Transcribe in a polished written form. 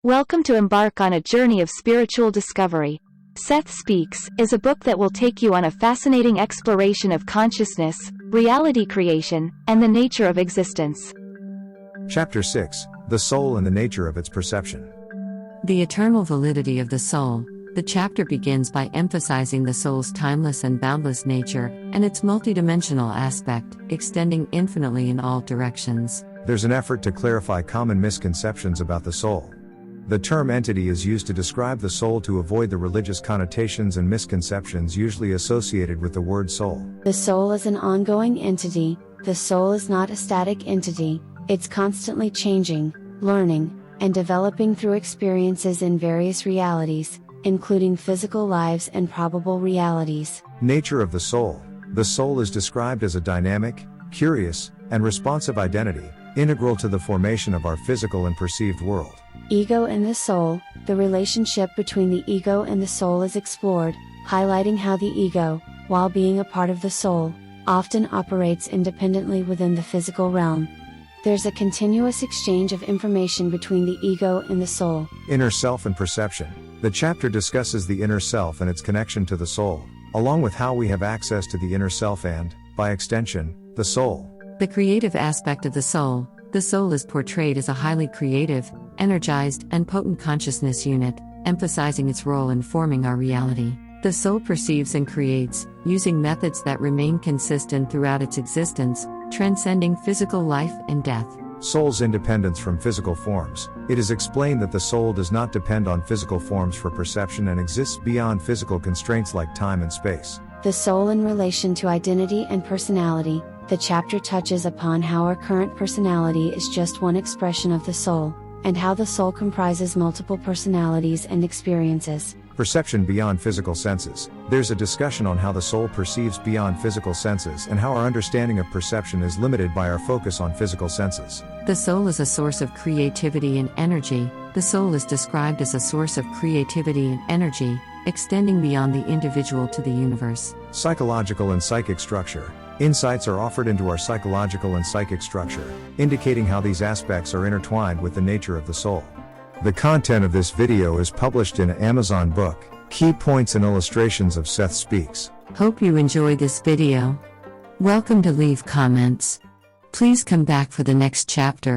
Welcome to embark on a journey of spiritual discovery. Seth Speaks is a book that will take you on a fascinating exploration of consciousness, reality creation, and the nature of existence. Chapter 6: The Soul and the Nature of Its Perception. The eternal validity of the soul. The chapter begins by emphasizing the soul's timeless and boundless nature, and its multidimensional aspect, extending infinitely in all directions. There's an effort to clarify common misconceptions about the soul. The term entity is used to describe the soul to avoid the religious connotations and misconceptions usually associated with the word soul. The soul is an ongoing entity. The soul is not a static entity. It's constantly changing, learning, and developing through experiences in various realities, including physical lives and probable realities. Nature of the soul. The soul is described as a dynamic, curious, and responsive identity, integral to the formation of our physical and perceived world. Ego and the soul. The relationship between the ego and the soul is explored, highlighting how the ego, while being a part of the soul, often operates independently within the physical realm. There's a continuous exchange of information between the ego and the soul. Inner self and perception. The chapter discusses the inner self and its connection to the soul, along with how we have access to the inner self and, by extension, the soul. The creative aspect of the soul. The soul is portrayed as a highly creative, energized, and potent consciousness unit, emphasizing its role in forming our reality. The soul perceives and creates, using methods that remain consistent throughout its existence, transcending physical life and death. Soul's independence from physical forms. It is explained that the soul does not depend on physical forms for perception and exists beyond physical constraints like time and space. The soul in relation to identity and personality. The chapter touches upon how our current personality is just one expression of the soul, and how the soul comprises multiple personalities and experiences. Perception beyond physical senses. There's a discussion on how the soul perceives beyond physical senses and how our understanding of perception is limited by our focus on physical senses. The soul is a source of creativity and energy. The soul is described as a source of creativity and energy, extending beyond the individual to the universe. Psychological and psychic structure. Insights are offered into our psychological and psychic structure, indicating how these aspects are intertwined with the nature of the soul. The content of this video is published in Amazon book, Key Points and Illustrations of Seth Speaks. Hope you enjoy this video. Welcome to leave comments. Please come back for the next chapter.